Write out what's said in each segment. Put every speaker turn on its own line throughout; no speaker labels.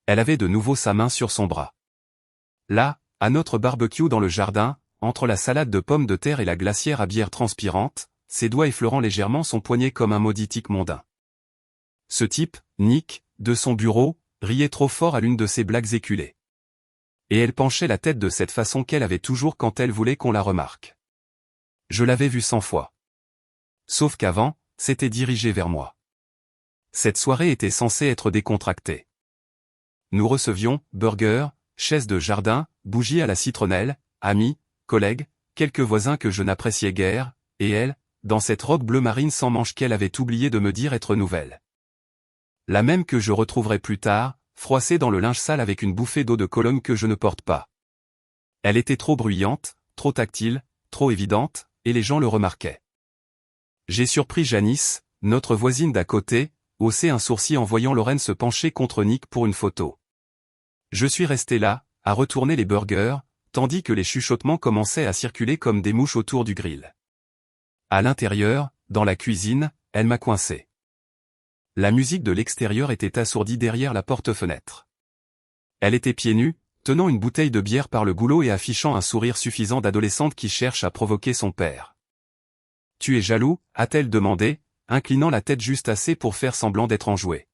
Elle avait de nouveau sa main sur son bras. Là, à notre barbecue dans le jardin, entre la salade de pommes de terre et la glacière à bière transpirante, ses doigts effleurant légèrement son poignet comme un maudit tic mondain. Ce type, Nick, de son bureau, riait trop fort à l'une de ses blagues éculées. Et elle penchait la tête de cette façon qu'elle avait toujours quand elle voulait qu'on la remarque. Je l'avais vue 100 fois. Sauf qu'avant, c'était dirigé vers moi. Cette soirée était censée être décontractée. Nous recevions, burgers, chaises de jardin, bougies à la citronnelle, amis, collègues, quelques voisins que je n'appréciais guère, et elle, dans cette robe bleu marine sans manches qu'elle avait oublié de me dire être nouvelle. La même que je retrouverai plus tard, froissée dans le linge sale avec une bouffée d'eau de Cologne que je ne porte pas. Elle était trop bruyante, trop tactile, trop évidente, et les gens le remarquaient. J'ai surpris Janice, notre voisine d'à côté, hausser un sourcil en voyant Lorraine se pencher contre Nick pour une photo. Je suis resté là, à retourner les burgers, tandis que les chuchotements commençaient à circuler comme des mouches autour du grill. À l'intérieur, dans la cuisine, elle m'a coincé. La musique de l'extérieur était assourdie derrière la porte-fenêtre. Elle était pieds nus, tenant une bouteille de bière par le goulot et affichant un sourire suffisant d'adolescente qui cherche à provoquer son père. « Tu es jaloux ?» a-t-elle demandé, inclinant la tête juste assez pour faire semblant d'être enjouée.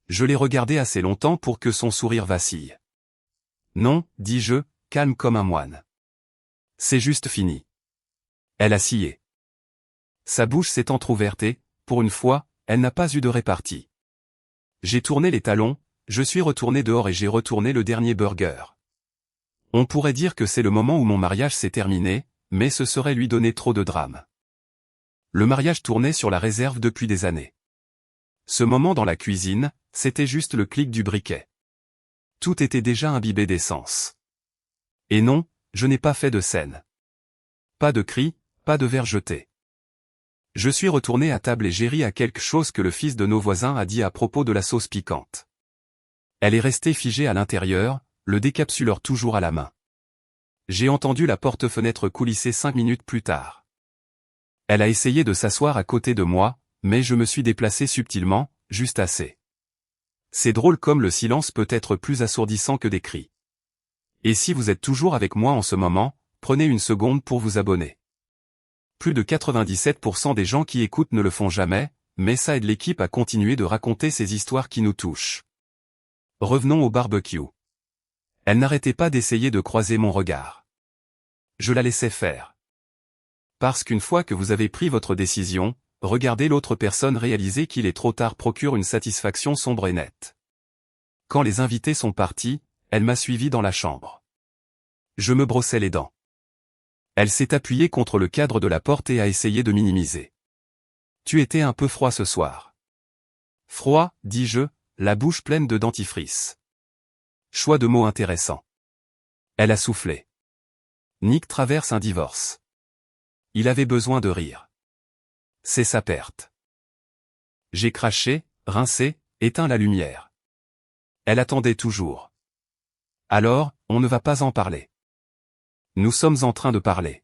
Je l'ai regardé assez longtemps pour que son sourire vacille. « Non, dis-je, calme comme un moine. C'est juste fini. » Elle a scié. Sa bouche s'est entr'ouverte et, pour une fois, elle n'a pas eu de répartie. J'ai tourné les talons, je suis retourné dehors et j'ai retourné le dernier burger. On pourrait dire que c'est le moment où mon mariage s'est terminé, mais ce serait lui donner trop de drame. Le mariage tournait sur la réserve depuis des années. Ce moment dans la cuisine, c'était juste le clic du briquet. Tout était déjà imbibé d'essence. Et non, je n'ai pas fait de scène. Pas de cris, pas de verre jeté. Je suis retourné à table et j'ai ri à quelque chose que le fils de nos voisins a dit à propos de la sauce piquante. Elle est restée figée à l'intérieur, le décapsuleur toujours à la main. J'ai entendu la porte-fenêtre coulisser 5 minutes plus tard. Elle a essayé de s'asseoir à côté de moi, mais je me suis déplacé subtilement, juste assez. C'est drôle comme le silence peut être plus assourdissant que des cris. Et si vous êtes toujours avec moi en ce moment, prenez une seconde pour vous abonner. Plus de 97% des gens qui écoutent ne le font jamais, mais ça aide l'équipe à continuer de raconter ces histoires qui nous touchent. Revenons au barbecue. Elle n'arrêtait pas d'essayer de croiser mon regard. Je la laissais faire. Parce qu'une fois que vous avez pris votre décision, regarder l'autre personne réaliser qu'il est trop tard procure une satisfaction sombre et nette. Quand les invités sont partis, elle m'a suivi dans la chambre. Je me brossais les dents. Elle s'est appuyée contre le cadre de la porte et a essayé de minimiser. « Tu étais un peu froid ce soir. »« Froid, dis-je, la bouche pleine de dentifrice. » Choix de mots intéressant. Elle a soufflé. Nick traverse un divorce. Il avait besoin de rire. C'est sa perte. J'ai craché, rincé, éteint la lumière. Elle attendait toujours. Alors, on ne va pas en parler. Nous sommes en train de parler.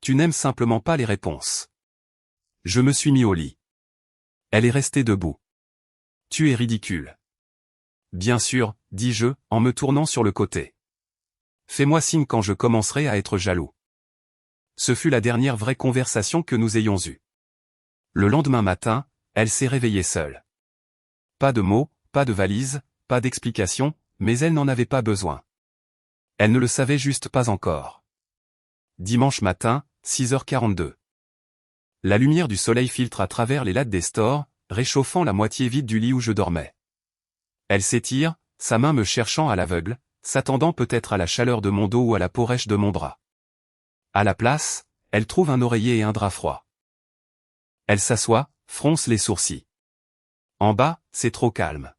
Tu n'aimes simplement pas les réponses. Je me suis mis au lit. Elle est restée debout. Tu es ridicule. Bien sûr, dis-je, en me tournant sur le côté. Fais-moi signe quand je commencerai à être jaloux. Ce fut la dernière vraie conversation que nous ayons eue. Le lendemain matin, elle s'est réveillée seule. Pas de mots, pas de valise, pas d'explication, mais elle n'en avait pas besoin. Elle ne le savait juste pas encore. Dimanche matin, 6h42. La lumière du soleil filtre à travers les lattes des stores, réchauffant la moitié vide du lit où je dormais. Elle s'étire, sa main me cherchant à l'aveugle, s'attendant peut-être à la chaleur de mon dos ou à la peau rêche de mon bras. À la place, elle trouve un oreiller et un drap froid. Elle s'assoit, fronce les sourcils. En bas, c'est trop calme.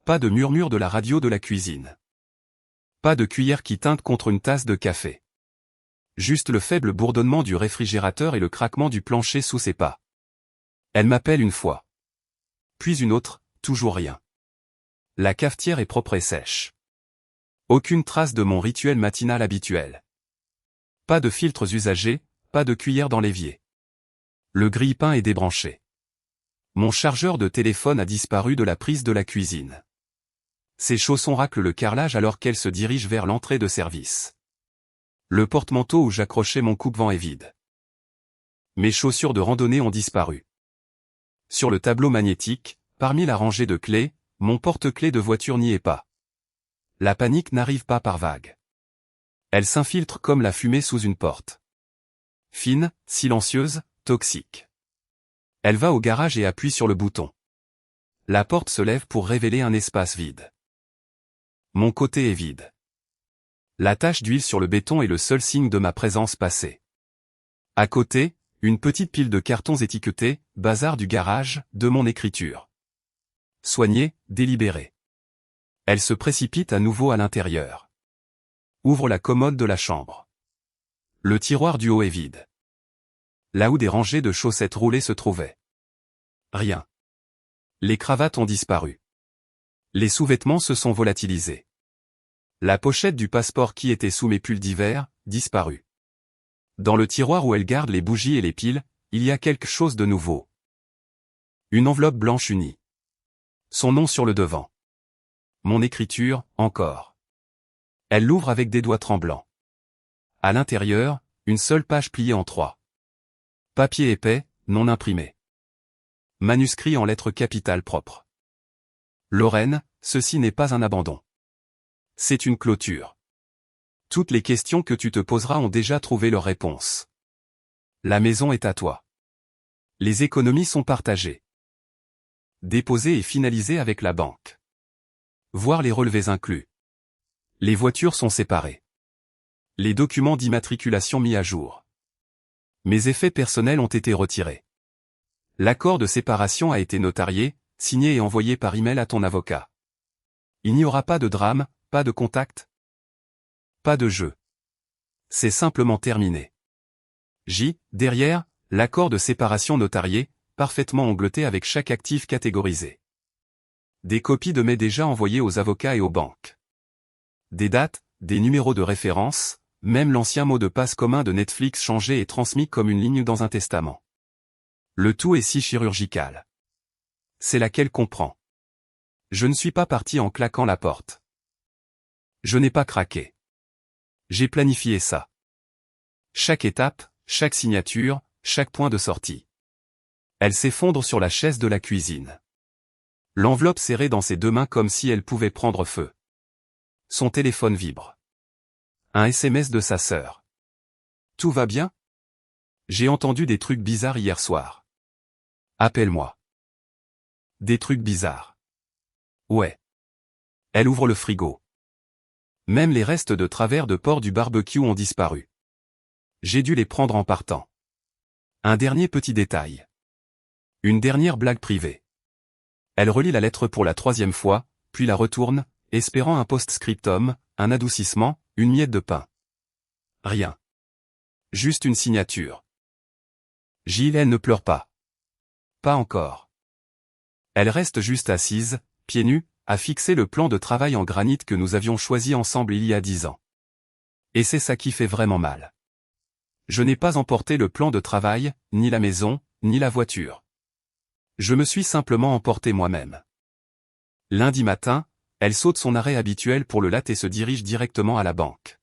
Pas de murmure de la radio de la cuisine. Pas de cuillère qui teinte contre une tasse de café. Juste le faible bourdonnement du réfrigérateur et le craquement du plancher sous ses pas. Elle m'appelle une fois. Puis une autre, toujours rien. La cafetière est propre et sèche. Aucune trace de mon rituel matinal habituel. Pas de filtres usagés, pas de cuillère dans l'évier. Le grille-pain est débranché. Mon chargeur de téléphone a disparu de la prise de la cuisine. Ses chaussons raclent le carrelage alors qu'elle se dirige vers l'entrée de service. Le porte-manteau où j'accrochais mon coupe-vent est vide. Mes chaussures de randonnée ont disparu. Sur le tableau magnétique, parmi la rangée de clés, mon porte-clés de voiture n'y est pas. La panique n'arrive pas par vagues. Elle s'infiltre comme la fumée sous une porte. Fine, silencieuse, toxique. Elle va au garage et appuie sur le bouton. La porte se lève pour révéler un espace vide. Mon côté est vide. La tache d'huile sur le béton est le seul signe de ma présence passée. À côté, une petite pile de cartons étiquetés, bazar du garage, de mon écriture. Soignée, délibérée. Elle se précipite à nouveau à l'intérieur. Ouvre la commode de la chambre. Le tiroir du haut est vide. Là où des rangées de chaussettes roulées se trouvaient. Rien. Les cravates ont disparu. Les sous-vêtements se sont volatilisés. La pochette du passeport qui était sous mes pulls d'hiver, disparue. Dans le tiroir où elle garde les bougies et les piles, il y a quelque chose de nouveau. Une enveloppe blanche unie. Son nom sur le devant. Mon écriture, encore. Elle l'ouvre avec des doigts tremblants. À l'intérieur, une seule page pliée en 3. Papier épais, non imprimé. Manuscrit en lettres capitales propres. Lorraine, ceci n'est pas un abandon. C'est une clôture. Toutes les questions que tu te poseras ont déjà trouvé leur réponse. La maison est à toi. Les économies sont partagées. Déposées et finalisées avec la banque. Voir les relevés inclus. Les voitures sont séparées. Les documents d'immatriculation mis à jour. Mes effets personnels ont été retirés. L'accord de séparation a été notarié, signé et envoyé par email à ton avocat. Il n'y aura pas de drame, pas de contact. Pas de jeu. C'est simplement terminé. Derrière, l'accord de séparation notarié, parfaitement englouti avec chaque actif catégorisé. Des copies de mes déjà envoyées aux avocats et aux banques. Des dates, des numéros de référence, même l'ancien mot de passe commun de Netflix changé et transmis comme une ligne dans un testament. Le tout est si chirurgical. C'est laquelle comprend. Je ne suis pas parti en claquant la porte. Je n'ai pas craqué. J'ai planifié ça. Chaque étape, chaque signature, chaque point de sortie. Elle s'effondre sur la chaise de la cuisine. L'enveloppe serrée dans ses deux mains comme si elle pouvait prendre feu. Son téléphone vibre. Un SMS de sa sœur. Tout va bien? J'ai entendu des trucs bizarres hier soir. Appelle-moi. Des trucs bizarres. Ouais. Elle ouvre le frigo. Même les restes de travers de porc du barbecue ont disparu. J'ai dû les prendre en partant. Un dernier petit détail. Une dernière blague privée. Elle relit la lettre pour la 3e fois, puis la retourne, espérant un post-scriptum, un adoucissement, une miette de pain. Rien. Juste une signature. Elle ne pleure pas. Pas encore. Elle reste juste assise, pieds nus, à fixer le plan de travail en granit que nous avions choisi ensemble il y a 10 ans. Et c'est ça qui fait vraiment mal. Je n'ai pas emporté le plan de travail, ni la maison, ni la voiture. Je me suis simplement emporté moi-même. Lundi matin, elle saute son arrêt habituel pour le latte et se dirige directement à la banque.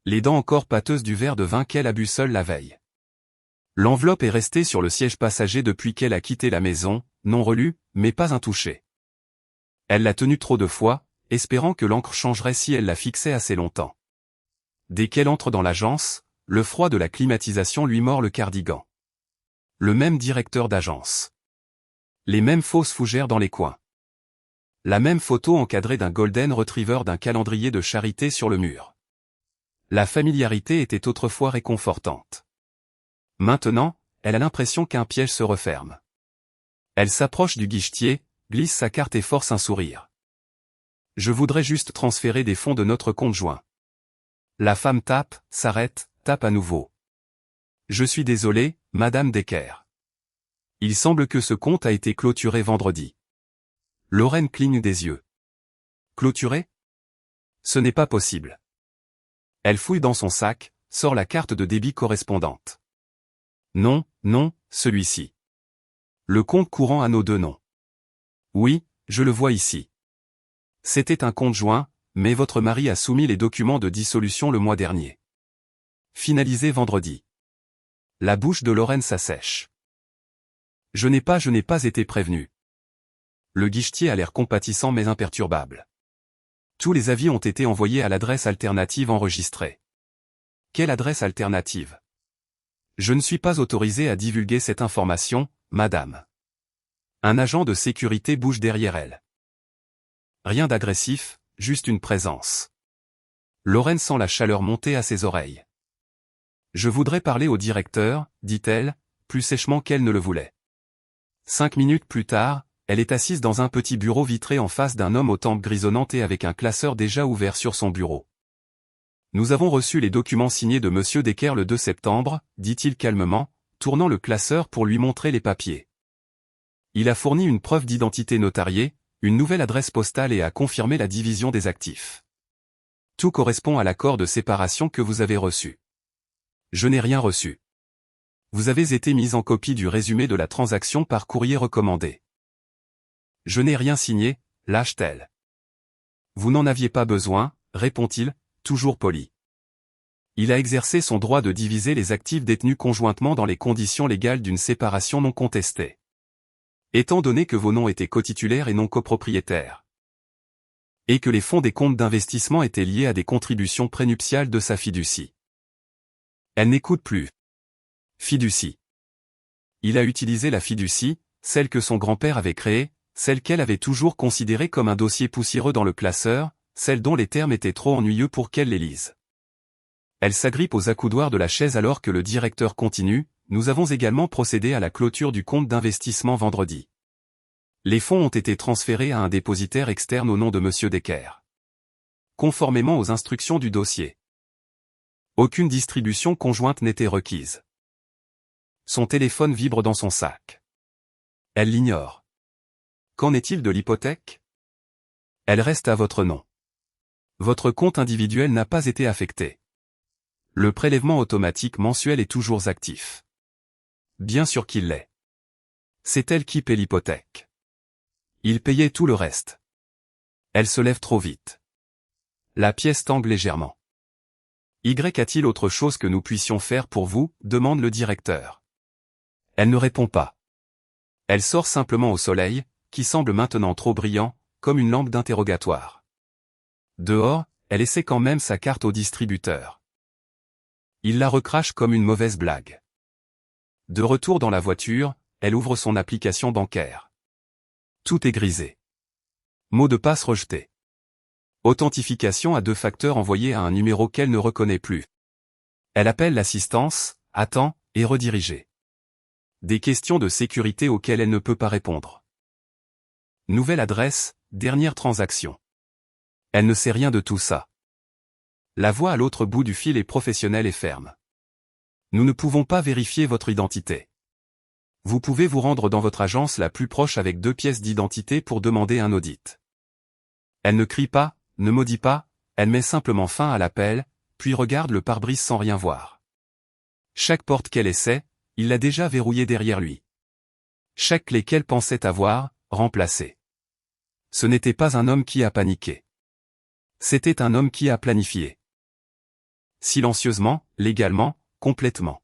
Les dents encore pâteuses du verre de vin qu'elle a bu seule la veille. L'enveloppe est restée sur le siège passager depuis qu'elle a quitté la maison, non relue, mais pas intouchée. Elle l'a tenue trop de fois, espérant que l'encre changerait si elle la fixait assez longtemps. Dès qu'elle entre dans l'agence, le froid de la climatisation lui mord le cardigan. Le même directeur d'agence. Les mêmes fausses fougères dans les coins. La même photo encadrée d'un golden retriever d'un calendrier de charité sur le mur. La familiarité était autrefois réconfortante. Maintenant, elle a l'impression qu'un piège se referme. Elle s'approche du guichetier, glisse sa carte et force un sourire. Je voudrais juste transférer des fonds de notre compte joint. La femme tape, s'arrête, tape à nouveau. Je suis désolé, Madame Decker. Il semble que ce compte a été clôturé vendredi. Lorraine cligne des yeux. Clôturé? Ce n'est pas possible. Elle fouille dans son sac, sort la carte de débit correspondante. Non, celui-ci. Le compte courant à nos deux noms. Oui, je le vois ici. C'était un compte joint, mais votre mari a soumis les documents de dissolution le mois dernier. Finalisé vendredi. La bouche de Lorraine s'assèche. Je n'ai pas été prévenu. Le guichetier a l'air compatissant mais imperturbable. Tous les avis ont été envoyés à l'adresse alternative enregistrée. Quelle adresse alternative? Je ne suis pas autorisé à divulguer cette information, madame. Un agent de sécurité bouge derrière elle. Rien d'agressif, juste une présence. Lorraine sent la chaleur monter à ses oreilles. Je voudrais parler au directeur, dit-elle, plus sèchement qu'elle ne le voulait. 5 minutes plus tard, elle est assise dans un petit bureau vitré en face d'un homme aux tempes grisonnantes et avec un classeur déjà ouvert sur son bureau. Nous avons reçu les documents signés de Monsieur Decker le 2 septembre, dit-il calmement, tournant le classeur pour lui montrer les papiers. Il a fourni une preuve d'identité notariée, une nouvelle adresse postale et a confirmé la division des actifs. Tout correspond à l'accord de séparation que vous avez reçu. Je n'ai rien reçu. Vous avez été mis en copie du résumé de la transaction par courrier recommandé. Je n'ai rien signé, lâche-t-elle. Vous n'en aviez pas besoin, répond-il, toujours poli. Il a exercé son droit de diviser les actifs détenus conjointement dans les conditions légales d'une séparation non contestée. Étant donné que vos noms étaient cotitulaires et non copropriétaires. Et que les fonds des comptes d'investissement étaient liés à des contributions prénuptiales de sa fiducie. Elle n'écoute plus. Fiducie. Il a utilisé la fiducie, celle que son grand-père avait créée, celle qu'elle avait toujours considérée comme un dossier poussiéreux dans le classeur, celle dont les termes étaient trop ennuyeux pour qu'elle les lise. Elle s'agrippe aux accoudoirs de la chaise alors que le directeur continue, nous avons également procédé à la clôture du compte d'investissement vendredi. Les fonds ont été transférés à un dépositaire externe au nom de Monsieur Decker. Conformément aux instructions du dossier. Aucune distribution conjointe n'était requise. Son téléphone vibre dans son sac. Elle l'ignore. Qu'en est-il de l'hypothèque? Elle reste à votre nom. Votre compte individuel n'a pas été affecté. Le prélèvement automatique mensuel est toujours actif. Bien sûr qu'il l'est. C'est elle qui paie l'hypothèque. Il payait tout le reste. Elle se lève trop vite. La pièce tangue légèrement. Y a-t-il autre chose que nous puissions faire pour vous, demande le directeur. Elle ne répond pas. Elle sort simplement au soleil, qui semble maintenant trop brillant, comme une lampe d'interrogatoire. Dehors, elle essaie quand même sa carte au distributeur. Il la recrache comme une mauvaise blague. De retour dans la voiture, elle ouvre son application bancaire. Tout est grisé. Mot de passe rejeté. Authentification à 2 facteurs envoyée à un numéro qu'elle ne reconnaît plus. Elle appelle l'assistance, attend, et redirigée. Des questions de sécurité auxquelles elle ne peut pas répondre. Nouvelle adresse, dernière transaction. Elle ne sait rien de tout ça. La voix à l'autre bout du fil est professionnelle et ferme. Nous ne pouvons pas vérifier votre identité. Vous pouvez vous rendre dans votre agence la plus proche avec 2 pièces d'identité pour demander un audit. Elle ne crie pas, ne maudit pas, elle met simplement fin à l'appel, puis regarde le pare-brise sans rien voir. Chaque porte qu'elle essaie, il l'a déjà verrouillée derrière lui. Chaque clé qu'elle pensait avoir, remplacée. Ce n'était pas un homme qui a paniqué. C'était un homme qui a planifié. Silencieusement, légalement, complètement.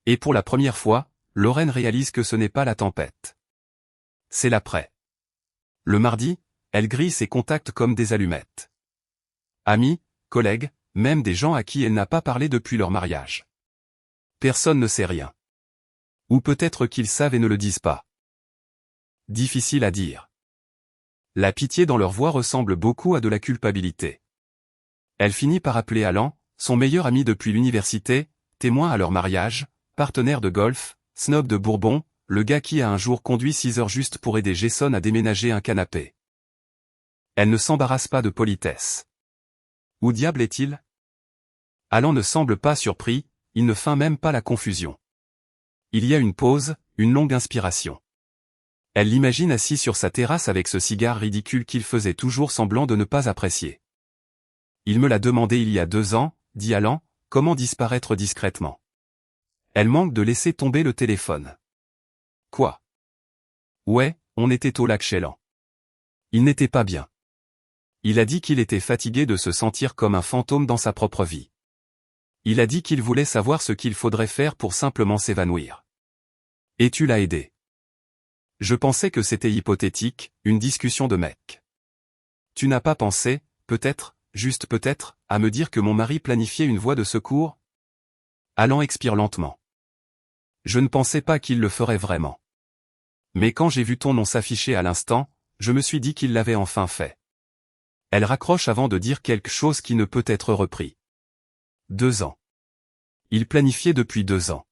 Et pour la première fois, Lorraine réalise que ce n'est pas la tempête. C'est l'après. Le mardi, elle grille ses contacts comme des allumettes. Amis, collègues, même des gens à qui elle n'a pas parlé depuis leur mariage. Personne ne sait rien. Ou peut-être qu'ils savent et ne le disent pas. Difficile à dire. La pitié dans leur voix ressemble beaucoup à de la culpabilité. Elle finit par appeler Alan, son meilleur ami depuis l'université, témoin à leur mariage, partenaire de golf, snob de Bourbon, le gars qui a un jour conduit 6 heures juste pour aider Jason à déménager un canapé. Elle ne s'embarrasse pas de politesse. Où diable est-il? Alan ne semble pas surpris, il ne feint même pas la confusion. Il y a une pause, une longue inspiration. Elle l'imagine assis sur sa terrasse avec ce cigare ridicule qu'il faisait toujours semblant de ne pas apprécier. Il me l'a demandé il y a 2 ans, dit Alan, comment disparaître discrètement. Elle manque de laisser tomber le téléphone. Quoi? Ouais, on était au lac Chelan. Il n'était pas bien. Il a dit qu'il était fatigué de se sentir comme un fantôme dans sa propre vie. Il a dit qu'il voulait savoir ce qu'il faudrait faire pour simplement s'évanouir. Et tu l'as aidé. Je pensais que c'était hypothétique, une discussion de mec. Tu n'as pas pensé, peut-être, juste peut-être, à me dire que mon mari planifiait une voie de secours? Alan expire lentement. Je ne pensais pas qu'il le ferait vraiment. Mais quand j'ai vu ton nom s'afficher à l'instant, je me suis dit qu'il l'avait enfin fait. Elle raccroche avant de dire quelque chose qui ne peut être repris. 2 ans. Il planifiait depuis 2 ans.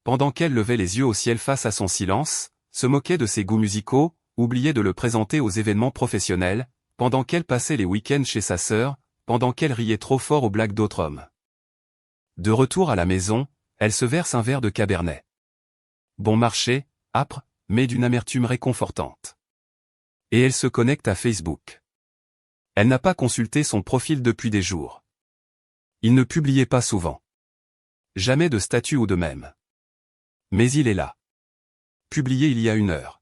Pendant qu'elle levait les yeux au ciel face à son silence, se moquait de ses goûts musicaux, oubliait de le présenter aux événements professionnels, pendant qu'elle passait les week-ends chez sa sœur, pendant qu'elle riait trop fort aux blagues d'autres hommes. De retour à la maison, elle se verse un verre de cabernet. Bon marché, âpre, mais d'une amertume réconfortante. Et elle se connecte à Facebook. Elle n'a pas consulté son profil depuis des jours. Il ne publiait pas souvent. Jamais de statut ou de mème. Mais il est là. Publié il y a 1 heure.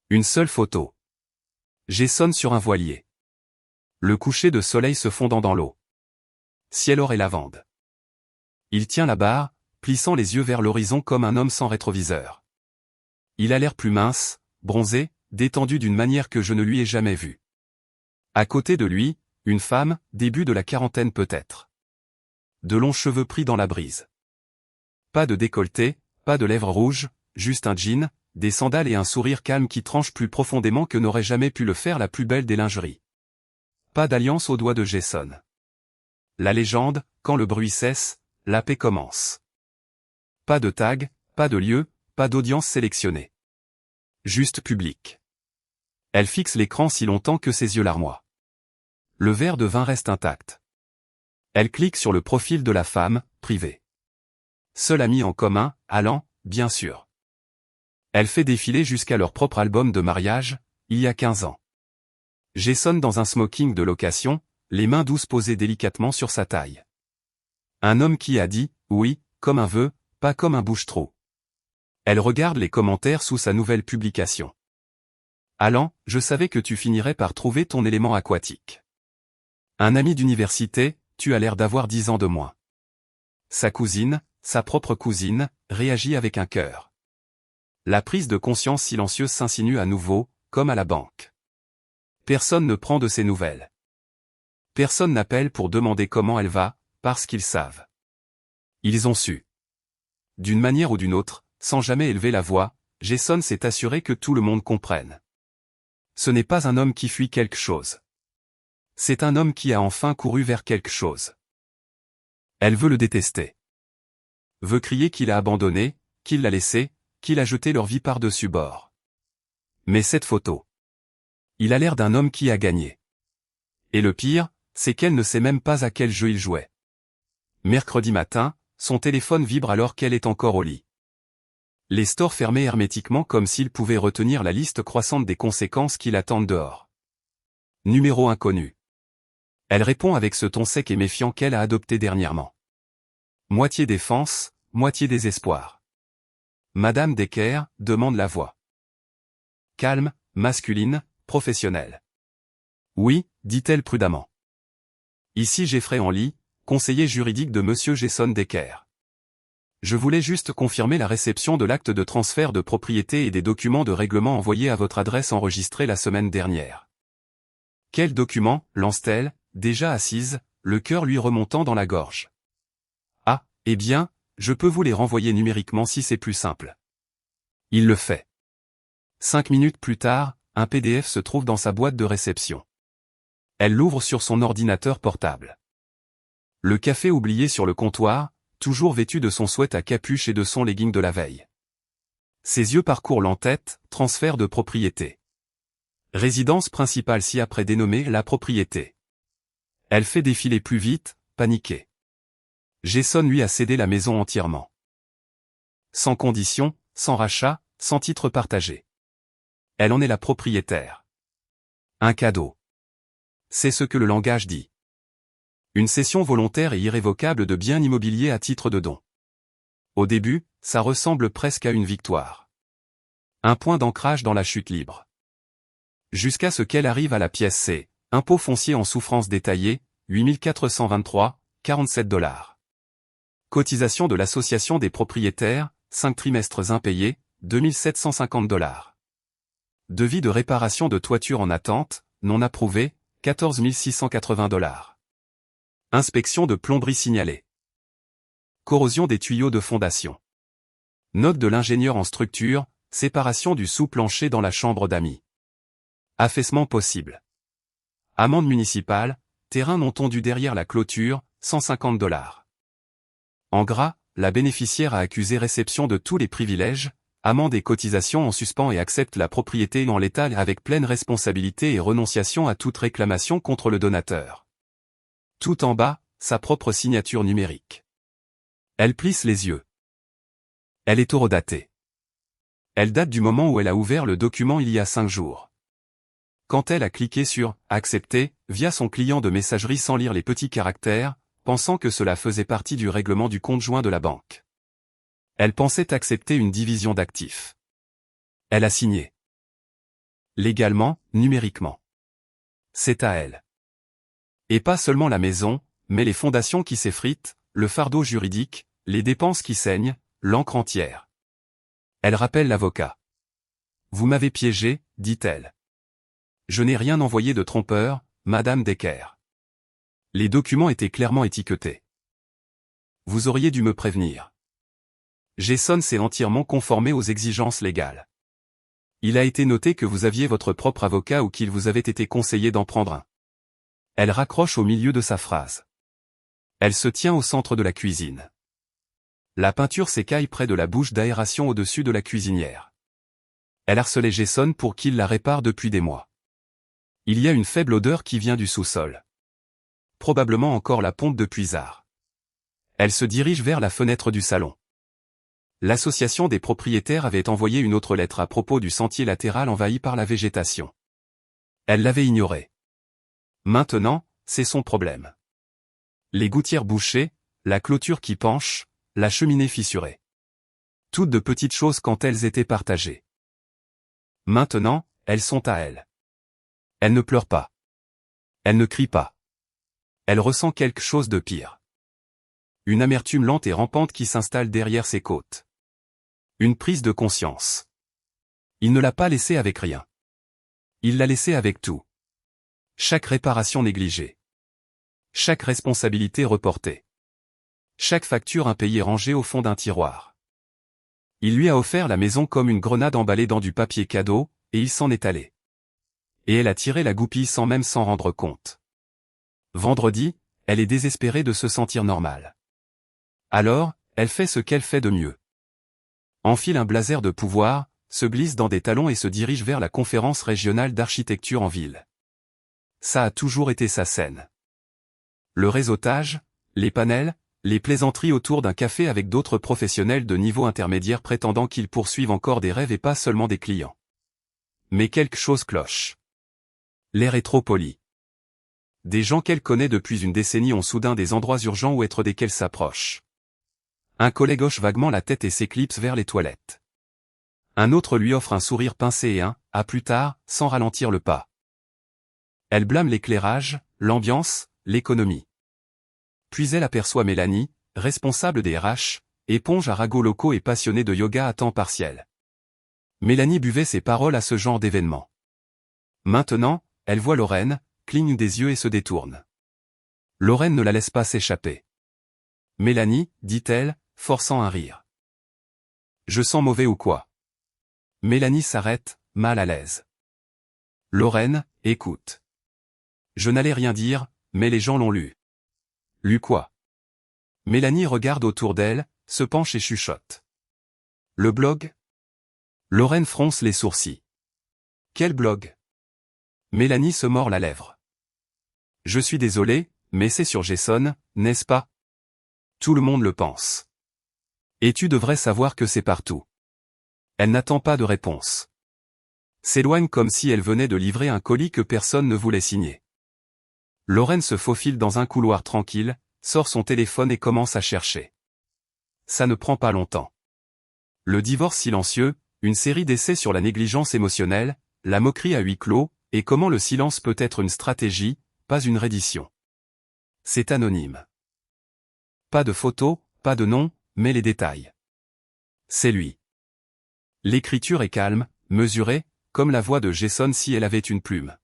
Une seule photo. Jason sur un voilier. Le coucher de soleil se fondant dans l'eau. Ciel or et lavande. Il tient la barre, plissant les yeux vers l'horizon comme un homme sans rétroviseur. Il a l'air plus mince, bronzé, détendu d'une manière que je ne lui ai jamais vue. À côté de lui, une femme, début de la quarantaine peut-être. De longs cheveux pris dans la brise. Pas de décolleté, pas de lèvres rouges, juste un jean, des sandales et un sourire calme qui tranche plus profondément que n'aurait jamais pu le faire la plus belle des lingeries. Pas d'alliance au doigt de Jason. La légende, quand le bruit cesse, la paix commence. Pas de tag, pas de lieu, pas d'audience sélectionnée. Juste public. Elle fixe l'écran si longtemps que ses yeux larmoient. Le verre de vin reste intact. Elle clique sur le profil de la femme, privé. Seul ami en commun, Alan, bien sûr. Elle fait défiler jusqu'à leur propre album de mariage, il y a 15 ans. Jason dans un smoking de location, les mains douces posées délicatement sur sa taille. Un homme qui a dit, oui, comme un vœu, pas comme un bouche-trou. Elle regarde les commentaires sous sa nouvelle publication. Alan, je savais que tu finirais par trouver ton élément aquatique. Un ami d'université, tu as l'air d'avoir 10 ans de moins. Sa cousine, sa propre cousine, réagit avec un cœur. La prise de conscience silencieuse s'insinue à nouveau, comme à la banque. Personne ne prend de ses nouvelles. Personne n'appelle pour demander comment elle va, parce qu'ils savent. Ils ont su. D'une manière ou d'une autre, sans jamais élever la voix, Jason s'est assuré que tout le monde comprenne. Ce n'est pas un homme qui fuit quelque chose. C'est un homme qui a enfin couru vers quelque chose. Elle veut le détester. Veut crier qu'il a abandonné, qu'il l'a laissé, qu'il a jeté leur vie par-dessus bord. Mais cette photo. Il a l'air d'un homme qui a gagné. Et le pire, c'est qu'elle ne sait même pas à quel jeu il jouait. Mercredi matin, son téléphone vibre alors qu'elle est encore au lit. Les stores fermés hermétiquement comme s'ils pouvaient retenir la liste croissante des conséquences qui l'attendent dehors. Numéro inconnu. Elle répond avec ce ton sec et méfiant qu'elle a adopté dernièrement. Moitié défense, moitié désespoir. Madame Decker, demande la voix. Calme, masculine, professionnelle. Oui, dit-elle prudemment. Ici Jeffrey Henley, conseiller juridique de Monsieur Jason Decker. Je voulais juste confirmer la réception de l'acte de transfert de propriété et des documents de règlement envoyés à votre adresse enregistrée la semaine dernière. Quel document, lance-t-elle, déjà assise, le cœur lui remontant dans la gorge. Ah, eh bien, je peux vous les renvoyer numériquement si c'est plus simple. Il le fait. 5 minutes plus tard, un PDF se trouve dans sa boîte de réception. Elle l'ouvre sur son ordinateur portable. Le café oublié sur le comptoir, toujours vêtu de son sweat à capuche et de son legging de la veille. Ses yeux parcourent l'entête, transfert de propriété. Résidence principale ci-après dénommée la propriété. Elle fait défiler plus vite, paniquée. Jason lui a cédé la maison entièrement. Sans condition, sans rachat, sans titre partagé. Elle en est la propriétaire. Un cadeau. C'est ce que le langage dit. Une cession volontaire et irrévocable de biens immobiliers à titre de don. Au début, ça ressemble presque à une victoire. Un point d'ancrage dans la chute libre. Jusqu'à ce qu'elle arrive à la pièce C, Impôt foncier en souffrance détaillée, 8423,47 $. Cotisation de l'association des propriétaires, 5 trimestres impayés, 2750 $. Devis de réparation de toiture en attente, non approuvé, 14 680 $. Inspection de plomberie signalée. Corrosion des tuyaux de fondation. Note de l'ingénieur en structure, séparation du sous-plancher dans la chambre d'amis. Affaissement possible. Amende municipale, terrain non tondu derrière la clôture, 150 $. En gras, la bénéficiaire a accusé réception de tous les privilèges, amende et cotisation en suspens et accepte la propriété en l'état avec pleine responsabilité et renonciation à toute réclamation contre le donateur. Tout en bas, sa propre signature numérique. Elle plisse les yeux. Elle est horodatée. Elle date du moment où elle a ouvert le document il y a 5 jours. Quand elle a cliqué sur « Accepter » via son client de messagerie sans lire les petits caractères, pensant que cela faisait partie du règlement du compte joint de la banque. Elle pensait accepter une division d'actifs. Elle a signé. Légalement, numériquement. C'est à elle. Et pas seulement la maison, mais les fondations qui s'effritent, le fardeau juridique, les dépenses qui saignent, l'encre entière. Elle rappelle l'avocat. « Vous m'avez piégé, dit-elle. Je n'ai rien envoyé de trompeur, Madame Decker. Les documents étaient clairement étiquetés. Vous auriez dû me prévenir. Jason s'est entièrement conformé aux exigences légales. Il a été noté que vous aviez votre propre avocat ou qu'il vous avait été conseillé d'en prendre un. » Elle raccroche au milieu de sa phrase. Elle se tient au centre de la cuisine. La peinture s'écaille près de la bouche d'aération au-dessus de la cuisinière. Elle harcelait Jason pour qu'il la répare depuis des mois. Il y a une faible odeur qui vient du sous-sol. Probablement encore la pompe de puisard. Elle se dirige vers la fenêtre du salon. L'association des propriétaires avait envoyé une autre lettre à propos du sentier latéral envahi par la végétation. Elle l'avait ignoré. Maintenant, c'est son problème. Les gouttières bouchées, la clôture qui penche, la cheminée fissurée. Toutes de petites choses quand elles étaient partagées. Maintenant, elles sont à elle. Elle ne pleure pas. Elle ne crie pas. Elle ressent quelque chose de pire. Une amertume lente et rampante qui s'installe derrière ses côtes. Une prise de conscience. Il ne l'a pas laissée avec rien. Il l'a laissée avec tout. Chaque réparation négligée. Chaque responsabilité reportée. Chaque facture impayée rangée au fond d'un tiroir. Il lui a offert la maison comme une grenade emballée dans du papier cadeau, et il s'en est allé. Et elle a tiré la goupille sans même s'en rendre compte. Vendredi, elle est désespérée de se sentir normale. Alors, elle fait ce qu'elle fait de mieux. Enfile un blazer de pouvoir, se glisse dans des talons et se dirige vers la conférence régionale d'architecture en ville. Ça a toujours été sa scène. Le réseautage, les panels, les plaisanteries autour d'un café avec d'autres professionnels de niveau intermédiaire prétendant qu'ils poursuivent encore des rêves et pas seulement des clients. Mais quelque chose cloche. L'air est trop poli. Des gens qu'elle connaît depuis une décennie ont soudain des endroits urgents où être desquels s'approchent. Un collègue hoche vaguement la tête et s'éclipse vers les toilettes. Un autre lui offre un sourire pincé et un « à plus tard » sans ralentir le pas. Elle blâme l'éclairage, l'ambiance, l'économie. Puis elle aperçoit Mélanie, responsable des RH, éponge à ragots locaux et passionnée de yoga à temps partiel. Mélanie buvait ses paroles à ce genre d'événement. Maintenant, elle voit Lorraine, cligne des yeux et se détourne. Lorraine ne la laisse pas s'échapper. « Mélanie, dit-elle, forçant un rire. Je sens mauvais ou quoi ?» Mélanie s'arrête, mal à l'aise. Lorraine, écoute. Je n'allais rien dire, mais les gens l'ont lu. Lu quoi? Mélanie regarde autour d'elle, se penche et chuchote. Le blog? Lorraine fronce les sourcils. Quel blog? Mélanie se mord la lèvre. Je suis désolé, mais c'est sur Jason, n'est-ce pas? Tout le monde le pense. Et tu devrais savoir que c'est partout. Elle n'attend pas de réponse. S'éloigne comme si elle venait de livrer un colis que personne ne voulait signer. Lorraine se faufile dans un couloir tranquille, sort son téléphone et commence à chercher. Ça ne prend pas longtemps. Le divorce silencieux, une série d'essais sur la négligence émotionnelle, la moquerie à huis clos, et comment le silence peut être une stratégie, pas une reddition. C'est anonyme. Pas de photo, pas de nom, mais les détails. C'est lui. L'écriture est calme, mesurée, comme la voix de Jason si elle avait une plume.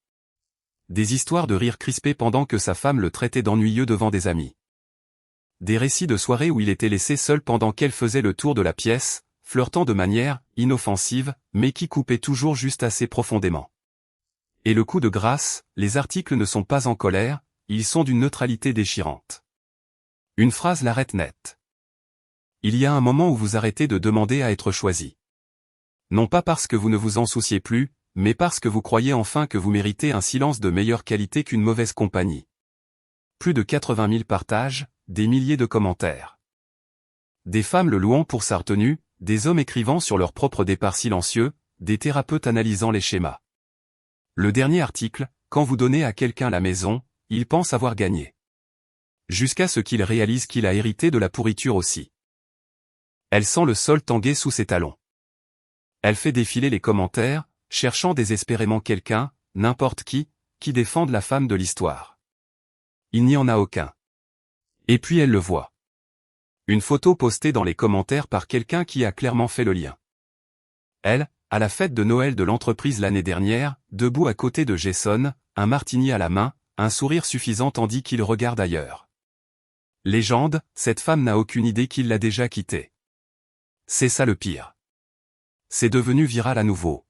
Des histoires de rire crispés pendant que sa femme le traitait d'ennuyeux devant des amis. Des récits de soirées où il était laissé seul pendant qu'elle faisait le tour de la pièce, flirtant de manière inoffensive, mais qui coupait toujours juste assez profondément. Et le coup de grâce, les articles ne sont pas en colère, ils sont d'une neutralité déchirante. Une phrase l'arrête net. Il y a un moment où vous arrêtez de demander à être choisi. Non pas parce que vous ne vous en souciez plus, mais parce que vous croyez enfin que vous méritez un silence de meilleure qualité qu'une mauvaise compagnie. Plus de 80 000 partages, des milliers de commentaires. Des femmes le louant pour sa retenue, des hommes écrivant sur leur propre départ silencieux, des thérapeutes analysant les schémas. Le dernier article, quand vous donnez à quelqu'un la maison, il pense avoir gagné. Jusqu'à ce qu'il réalise qu'il a hérité de la pourriture aussi. Elle sent le sol tanguer sous ses talons. Elle fait défiler les commentaires, cherchant désespérément quelqu'un, n'importe qui défende la femme de l'histoire. Il n'y en a aucun. Et puis elle le voit. Une photo postée dans les commentaires par quelqu'un qui a clairement fait le lien. Elle, à la fête de Noël de l'entreprise l'année dernière, debout à côté de Jason, un martini à la main, un sourire suffisant tandis qu'il regarde ailleurs. Légende, cette femme n'a aucune idée qu'il l'a déjà quitté. C'est ça le pire. C'est devenu viral à nouveau.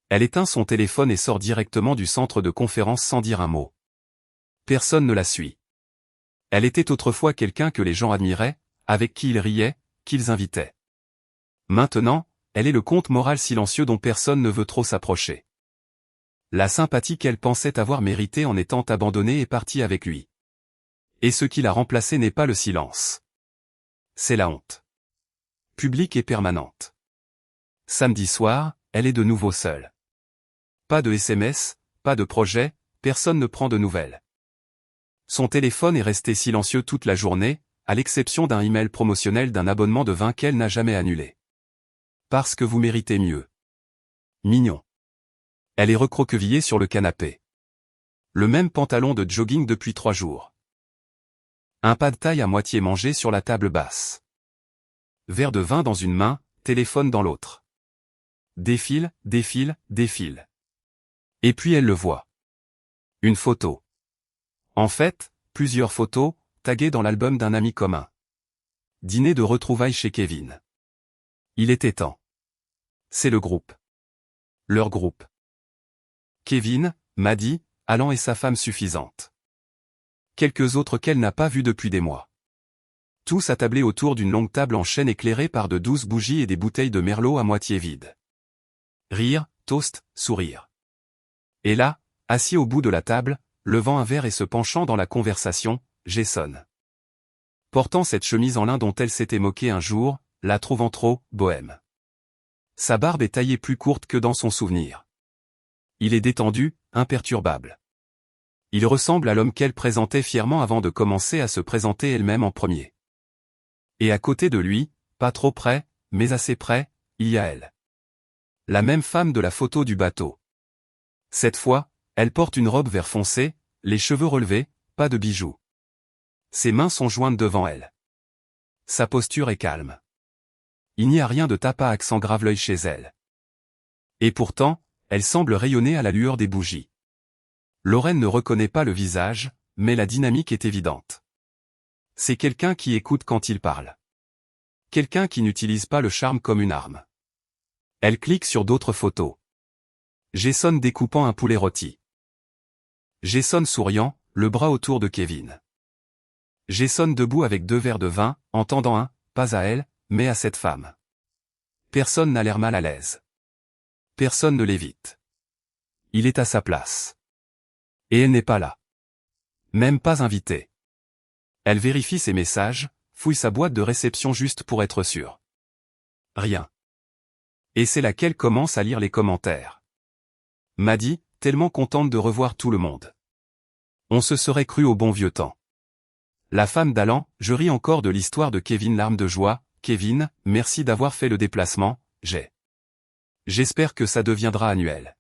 Elle éteint son téléphone et sort directement du centre de conférence sans dire un mot. Personne ne la suit. Elle était autrefois quelqu'un que les gens admiraient, avec qui ils riaient, qu'ils invitaient. Maintenant, elle est le conte moral silencieux dont personne ne veut trop s'approcher. La sympathie qu'elle pensait avoir méritée en étant abandonnée est partie avec lui. Et ce qui l'a remplacé n'est pas le silence. C'est la honte. Publique et permanente. Samedi soir, elle est de nouveau seule. Pas de SMS, pas de projet, personne ne prend de nouvelles. Son téléphone est resté silencieux toute la journée, à l'exception d'un email promotionnel d'un abonnement de vin qu'elle n'a jamais annulé. Parce que vous méritez mieux. Mignon. Elle est recroquevillée sur le canapé. Le même pantalon de jogging depuis 3 jours. Un pas de taille à moitié mangé sur la table basse. Verre de vin dans une main, téléphone dans l'autre. Défile, défile, défile. Et puis elle le voit. Une photo. En fait, plusieurs photos, taguées dans l'album d'un ami commun. Dîner de retrouvailles chez Kevin. Il était temps. C'est le groupe. Leur groupe. Kevin, Maddie, Alan et sa femme suffisante. Quelques autres qu'elle n'a pas vus depuis des mois. Tous attablés autour d'une longue table en chêne éclairée par de douces bougies et des bouteilles de merlot à moitié vides. Rire, toast, sourire. Et là, assis au bout de la table, levant un verre et se penchant dans la conversation, Jason. Portant cette chemise en lin dont elle s'était moquée un jour, la trouvant trop bohème. Sa barbe est taillée plus courte que dans son souvenir. Il est détendu, imperturbable. Il ressemble à l'homme qu'elle présentait fièrement avant de commencer à se présenter elle-même en premier. Et à côté de lui, pas trop près, mais assez près, il y a elle. La même femme de la photo du bateau. Cette fois, elle porte une robe vert foncé, les cheveux relevés, pas de bijoux. Ses mains sont jointes devant elle. Sa posture est calme. Il n'y a rien de tape à accent grave l'œil chez elle. Et pourtant, elle semble rayonner à la lueur des bougies. Lorraine ne reconnaît pas le visage, mais la dynamique est évidente. C'est quelqu'un qui écoute quand il parle. Quelqu'un qui n'utilise pas le charme comme une arme. Elle clique sur d'autres photos. Jason découpant un poulet rôti. Jason souriant, le bras autour de Kevin. Jason debout avec 2 verres de vin, en tendant un, pas à elle, mais à cette femme. Personne n'a l'air mal à l'aise. Personne ne l'évite. Il est à sa place. Et elle n'est pas là. Même pas invitée. Elle vérifie ses messages, fouille sa boîte de réception juste pour être sûre. Rien. Et c'est là qu'elle commence à lire les commentaires. Maddie, tellement contente de revoir tout le monde. On se serait cru au bon vieux temps. La femme d'Alan, je ris encore de l'histoire de Kevin, larmes de joie. Kevin, merci d'avoir fait le déplacement, j'espère que ça deviendra annuel.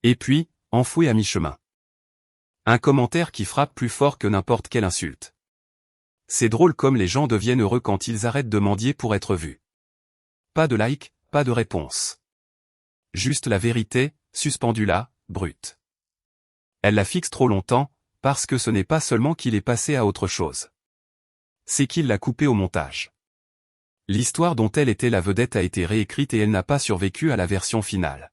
Et puis, enfoui à mi-chemin. Un commentaire qui frappe plus fort que n'importe quelle insulte. C'est drôle comme les gens deviennent heureux quand ils arrêtent de mendier pour être vus. Pas de like, pas de réponse. Juste la vérité, suspendue là, brute. Elle la fixe trop longtemps, parce que ce n'est pas seulement qu'il est passé à autre chose. C'est qu'il l'a coupée au montage. L'histoire dont elle était la vedette a été réécrite et elle n'a pas survécu à la version finale.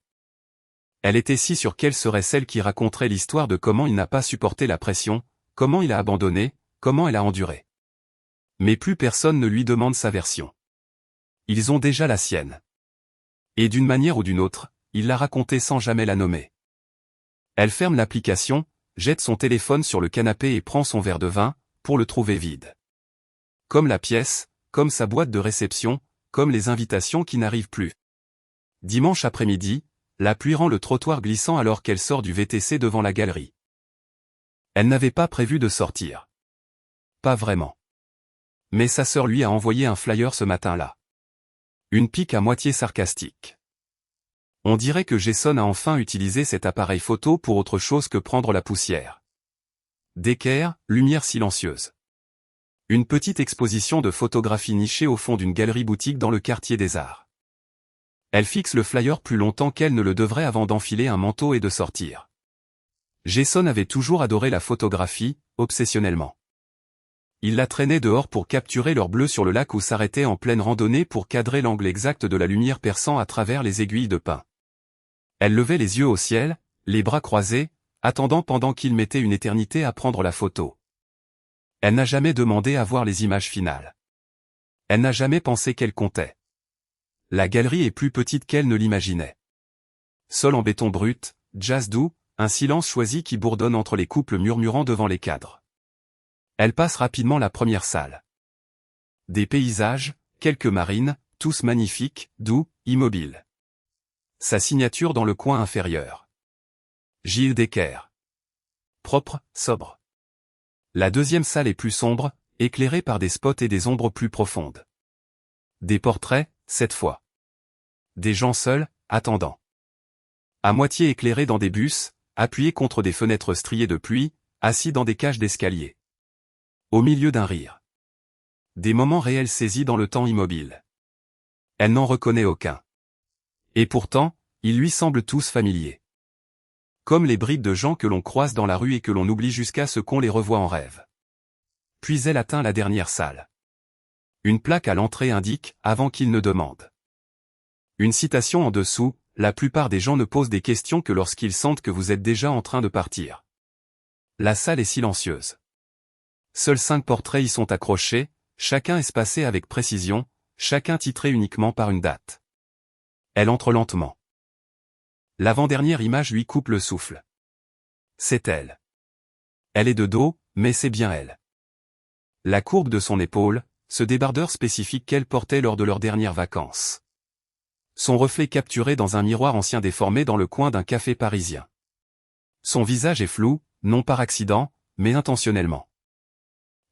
Elle était si sûre qu'elle serait celle qui raconterait l'histoire de comment il n'a pas supporté la pression, comment il a abandonné, comment elle a enduré. Mais plus personne ne lui demande sa version. Ils ont déjà la sienne. Et d'une manière ou d'une autre, il l'a racontée sans jamais la nommer. Elle ferme l'application, jette son téléphone sur le canapé et prend son verre de vin, pour le trouver vide. Comme la pièce, comme sa boîte de réception, comme les invitations qui n'arrivent plus. Dimanche après-midi, la pluie rend le trottoir glissant alors qu'elle sort du VTC devant la galerie. Elle n'avait pas prévu de sortir. Pas vraiment. Mais sa sœur lui a envoyé un flyer ce matin-là. Une pique à moitié sarcastique. On dirait que Jason a enfin utilisé cet appareil photo pour autre chose que prendre la poussière. D'équerre, lumière silencieuse. Une petite exposition de photographie nichée au fond d'une galerie-boutique dans le quartier des Arts. Elle fixe le flyer plus longtemps qu'elle ne le devrait avant d'enfiler un manteau et de sortir. Jason avait toujours adoré la photographie, obsessionnellement. Il la traînait dehors pour capturer leur bleu sur le lac ou s'arrêtait en pleine randonnée pour cadrer l'angle exact de la lumière perçant à travers les aiguilles de pin. Elle levait les yeux au ciel, les bras croisés, attendant pendant qu'il mettait une éternité à prendre la photo. Elle n'a jamais demandé à voir les images finales. Elle n'a jamais pensé qu'elle comptait. La galerie est plus petite qu'elle ne l'imaginait. Sol en béton brut, jazz doux, un silence choisi qui bourdonne entre les couples murmurant devant les cadres. Elle passe rapidement la première salle. Des paysages, quelques marines, tous magnifiques, doux, immobiles. Sa signature dans le coin inférieur. Gilles Decker. Propre, sobre. La deuxième salle est plus sombre, éclairée par des spots et des ombres plus profondes. Des portraits, cette fois. Des gens seuls, attendant. À moitié éclairés dans des bus, appuyés contre des fenêtres striées de pluie, assis dans des cages d'escalier. Au milieu d'un rire. Des moments réels saisis dans le temps immobile. Elle n'en reconnaît aucun. Et pourtant, ils lui semblent tous familiers. Comme les bribes de gens que l'on croise dans la rue et que l'on oublie jusqu'à ce qu'on les revoie en rêve. Puis elle atteint la dernière salle. Une plaque à l'entrée indique « Avant qu'il ne demande ». Une citation en dessous, la plupart des gens ne posent des questions que lorsqu'ils sentent que vous êtes déjà en train de partir. La salle est silencieuse. Seuls 5 portraits y sont accrochés, chacun espacé avec précision, chacun titré uniquement par une date. Elle entre lentement. L'avant-dernière image lui coupe le souffle. C'est elle. Elle est de dos, mais c'est bien elle. La courbe de son épaule, ce débardeur spécifique qu'elle portait lors de leurs dernières vacances. Son reflet capturé dans un miroir ancien déformé dans le coin d'un café parisien. Son visage est flou, non par accident, mais intentionnellement.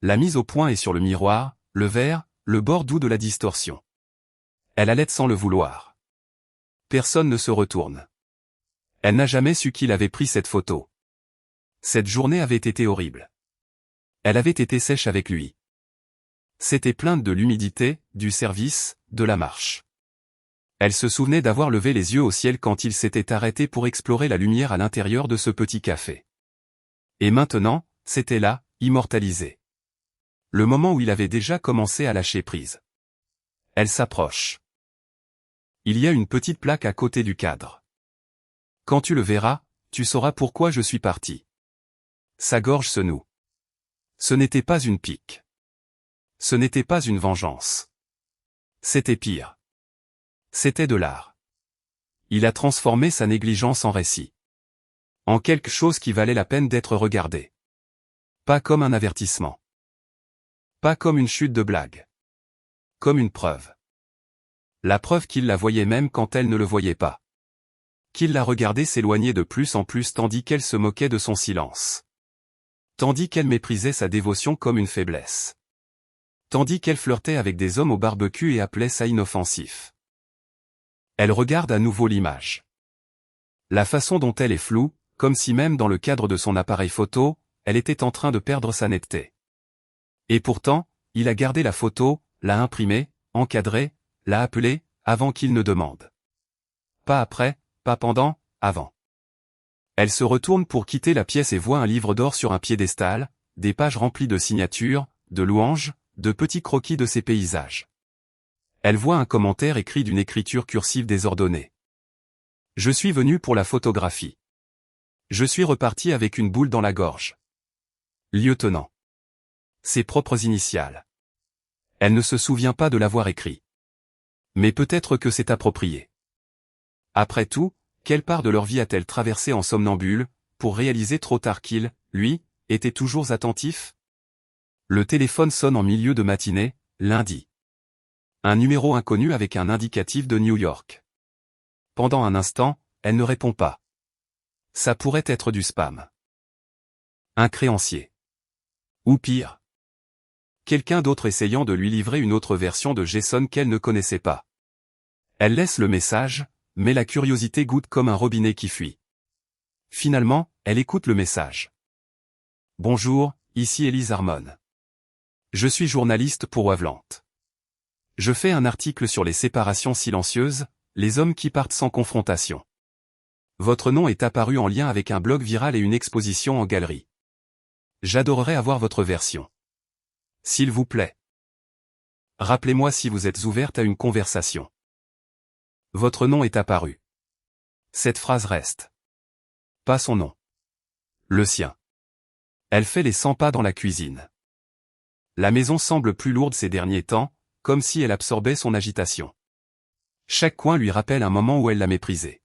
La mise au point est sur le miroir, le verre, le bord doux de la distorsion. Elle allait sans le vouloir. Personne ne se retourne. Elle n'a jamais su qui l'avait pris cette photo. Cette journée avait été horrible. Elle avait été sèche avec lui. C'était pleine de l'humidité, du service, de la marche. Elle se souvenait d'avoir levé les yeux au ciel quand il s'était arrêté pour explorer la lumière à l'intérieur de ce petit café. Et maintenant, c'était là, immortalisé. Le moment où il avait déjà commencé à lâcher prise. Elle s'approche. Il y a une petite plaque à côté du cadre. Quand tu le verras, tu sauras pourquoi je suis parti. Sa gorge se noue. Ce n'était pas une pique. Ce n'était pas une vengeance. C'était pire. C'était de l'art. Il a transformé sa négligence en récit. En quelque chose qui valait la peine d'être regardé. Pas comme un avertissement. Pas comme une chute de blague. Comme une preuve. La preuve qu'il la voyait même quand elle ne le voyait pas. Qu'il la regardait s'éloigner de plus en plus tandis qu'elle se moquait de son silence. Tandis qu'elle méprisait sa dévotion comme une faiblesse. Tandis qu'elle flirtait avec des hommes au barbecue et appelait ça inoffensif. Elle regarde à nouveau l'image. La façon dont elle est floue, comme si même dans le cadre de son appareil photo, elle était en train de perdre sa netteté. Et pourtant, il a gardé la photo, l'a imprimée, encadrée, l'a appelée, avant qu'il ne demande. Pas après, pas pendant, avant. Elle se retourne pour quitter la pièce et voit un livre d'or sur un piédestal, des pages remplies de signatures, de louanges, de petits croquis de ses paysages. Elle voit un commentaire écrit d'une écriture cursive désordonnée. Je suis venu pour la photographie. Je suis reparti avec une boule dans la gorge. Lieutenant. Ses propres initiales. Elle ne se souvient pas de l'avoir écrit. Mais peut-être que c'est approprié. Après tout, quelle part de leur vie a-t-elle traversé en somnambule, pour réaliser trop tard qu'il, lui, était toujours attentif? Le téléphone sonne en milieu de matinée, lundi. Un numéro inconnu avec un indicatif de New York. Pendant un instant, elle ne répond pas. Ça pourrait être du spam. Un créancier. Ou pire. Quelqu'un d'autre essayant de lui livrer une autre version de Jason qu'elle ne connaissait pas. Elle laisse le message, mais la curiosité goutte comme un robinet qui fuit. Finalement, elle écoute le message. Bonjour, ici Elise Harmon. Je suis journaliste pour Waveland. Je fais un article sur les séparations silencieuses, les hommes qui partent sans confrontation. Votre nom est apparu en lien avec un blog viral et une exposition en galerie. J'adorerais avoir votre version. S'il vous plaît. Rappelez-moi si vous êtes ouverte à une conversation. Votre nom est apparu. Cette phrase reste. Pas son nom. Le sien. Elle fait les 100 pas dans la cuisine. La maison semble plus lourde ces derniers temps, comme si elle absorbait son agitation. Chaque coin lui rappelle un moment où elle l'a méprisé.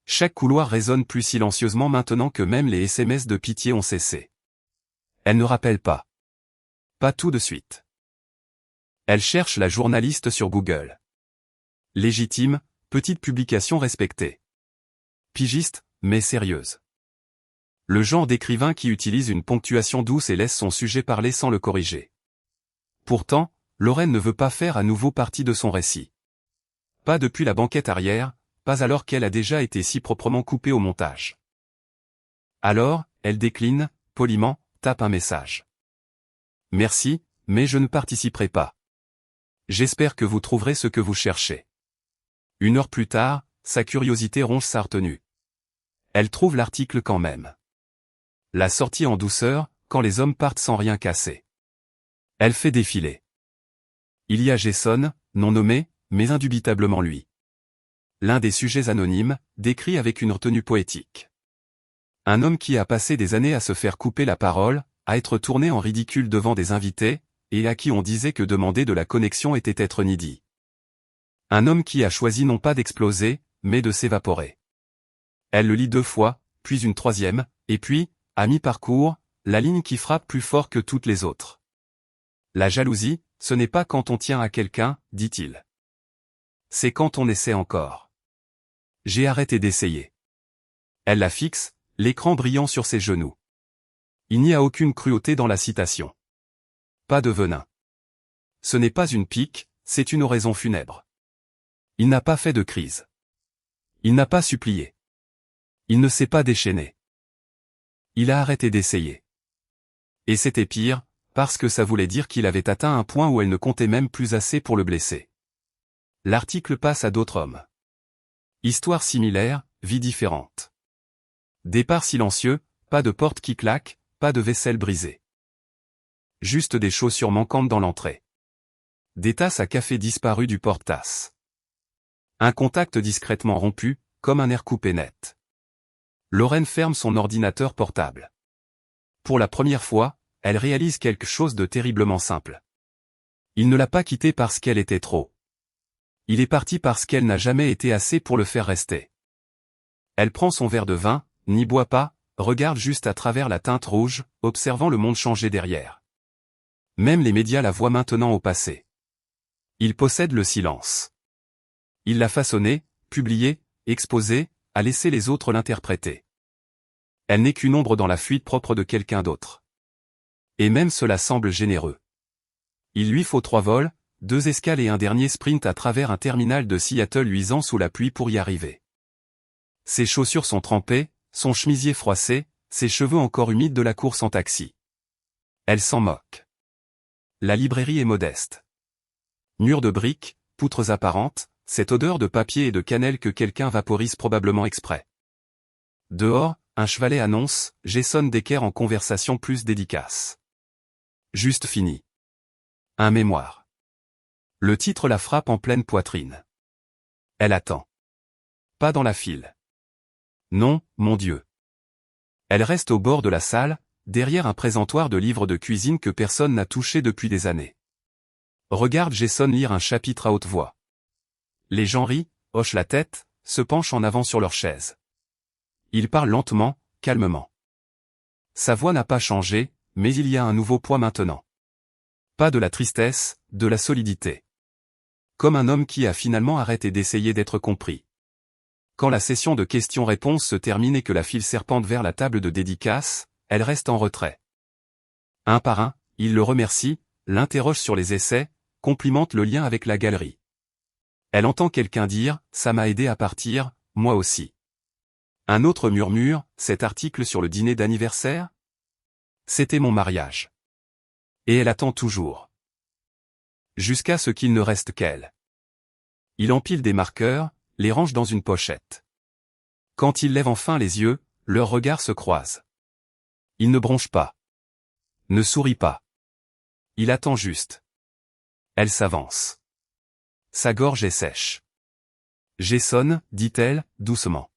Chaque couloir résonne plus silencieusement maintenant que même les SMS de pitié ont cessé. Elle ne rappelle pas. Pas tout de suite. Elle cherche la journaliste sur Google. Légitime, petite publication respectée. Pigiste, mais sérieuse. Le genre d'écrivain qui utilise une ponctuation douce et laisse son sujet parler sans le corriger. Pourtant, Lorraine ne veut pas faire à nouveau partie de son récit. Pas depuis la banquette arrière, pas alors qu'elle a déjà été si proprement coupée au montage. Alors, elle décline, poliment, tape un message. Merci, mais je ne participerai pas. J'espère que vous trouverez ce que vous cherchez. 1 heure plus tard, sa curiosité ronge sa retenue. Elle trouve l'article quand même. La sortie en douceur, quand les hommes partent sans rien casser. Elle fait défiler. Il y a Jason, non nommé, mais indubitablement lui. L'un des sujets anonymes, décrit avec une retenue poétique. Un homme qui a passé des années à se faire couper la parole, à être tourné en ridicule devant des invités, et à qui on disait que demander de la connexion était être needy. Un homme qui a choisi non pas d'exploser, mais de s'évaporer. Elle le lit 2 fois, puis une 3e, et puis, à mi-parcours, la ligne qui frappe plus fort que toutes les autres. La jalousie, ce n'est pas quand on tient à quelqu'un, dit-il. C'est quand on essaie encore. J'ai arrêté d'essayer. Elle la fixe, l'écran brillant sur ses genoux. Il n'y a aucune cruauté dans la citation. Pas de venin. Ce n'est pas une pique, c'est une oraison funèbre. Il n'a pas fait de crise. Il n'a pas supplié. Il ne s'est pas déchaîné. Il a arrêté d'essayer. Et c'était pire, parce que ça voulait dire qu'il avait atteint un point où elle ne comptait même plus assez pour le blesser. L'article passe à d'autres hommes. Histoire similaire, vie différente. Départ silencieux, pas de porte qui claque, pas de vaisselle brisée. Juste des chaussures manquantes dans l'entrée. Des tasses à café disparues du porte-tasses. Un contact discrètement rompu, comme un air coupé net. Lorraine ferme son ordinateur portable. Pour la première fois, elle réalise quelque chose de terriblement simple. Il ne l'a pas quittée parce qu'elle était trop. Il est parti parce qu'elle n'a jamais été assez pour le faire rester. Elle prend son verre de vin, n'y boit pas, regarde juste à travers la teinte rouge, observant le monde changer derrière. Même les médias la voient maintenant au passé. Il possède le silence. Il l'a façonné, publié, exposé, a laissé les autres l'interpréter. Elle n'est qu'une ombre dans la fuite propre de quelqu'un d'autre. Et même cela semble généreux. Il lui faut 3 vols, 2 escales et un dernier sprint à travers un terminal de Seattle luisant sous la pluie pour y arriver. Ses chaussures sont trempées, son chemisier froissé, ses cheveux encore humides de la course en taxi. Elle s'en moque. La librairie est modeste. Murs de briques, poutres apparentes, cette odeur de papier et de cannelle que quelqu'un vaporise probablement exprès. Dehors, un chevalet annonce « Jason Decker en conversation plus dédicace ». Juste fini. Un mémoire. Le titre la frappe en pleine poitrine. Elle attend. Pas dans la file. Non, mon Dieu. Elle reste au bord de la salle, derrière un présentoir de livres de cuisine que personne n'a touché depuis des années. Regarde Jason lire un chapitre à haute voix. Les gens rient, hochent la tête, se penchent en avant sur leur chaise. Il parle lentement, calmement. Sa voix n'a pas changé, mais il y a un nouveau poids maintenant. Pas de la tristesse, de la solidité. Comme un homme qui a finalement arrêté d'essayer d'être compris. Quand la session de questions-réponses se termine et que la file serpente vers la table de dédicace, elle reste en retrait. Un par un, il le remercie, l'interroge sur les essais, complimente le lien avec la galerie. Elle entend quelqu'un dire « Ça m'a aidé à partir, moi aussi ». Un autre murmure « Cet article sur le dîner d'anniversaire ? C'était mon mariage ». Et elle attend toujours. Jusqu'à ce qu'il ne reste qu'elle. Il empile des marqueurs, les range dans une pochette. Quand il lève enfin les yeux, leurs regards se croisent. Il ne bronche pas. Ne sourit pas. Il attend juste. Elle s'avance. Sa gorge est sèche. « Jason, dit-elle, doucement. »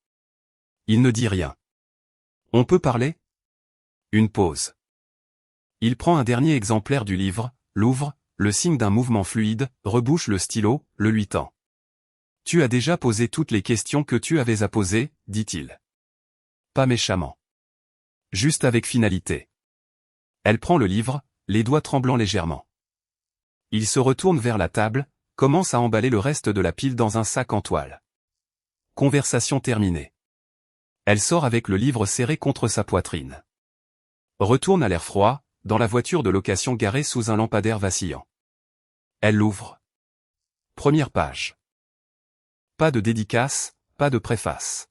Il ne dit rien. « On peut parler ?» Une pause. Il prend un dernier exemplaire du livre, l'ouvre, le signe d'un mouvement fluide, rebouche le stylo, le lui tend. « Tu as déjà posé toutes les questions que tu avais à poser, dit-il. Pas méchamment. Juste avec finalité. Elle prend le livre, les doigts tremblant légèrement. Il se retourne vers la table, commence à emballer le reste de la pile dans un sac en toile. Conversation terminée. Elle sort avec le livre serré contre sa poitrine. Retourne à l'air froid, dans la voiture de location garée sous un lampadaire vacillant. Elle l'ouvre. Première page. Pas de dédicace, pas de préface.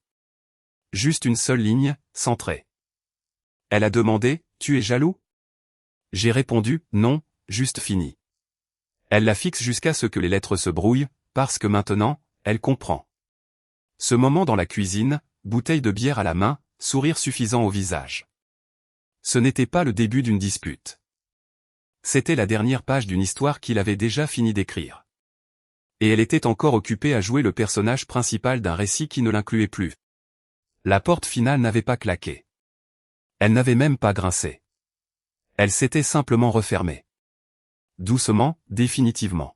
Juste une seule ligne, centrée. Elle a demandé « Tu es jaloux ?» J'ai répondu « Non, juste fini ». Elle la fixe jusqu'à ce que les lettres se brouillent, parce que maintenant, elle comprend. Ce moment dans la cuisine, bouteille de bière à la main, sourire suffisant au visage. Ce n'était pas le début d'une dispute. C'était la dernière page d'une histoire qu'il avait déjà fini d'écrire. Et elle était encore occupée à jouer le personnage principal d'un récit qui ne l'incluait plus. La porte finale n'avait pas claqué. Elle n'avait même pas grincé. Elle s'était simplement refermée. Doucement, définitivement.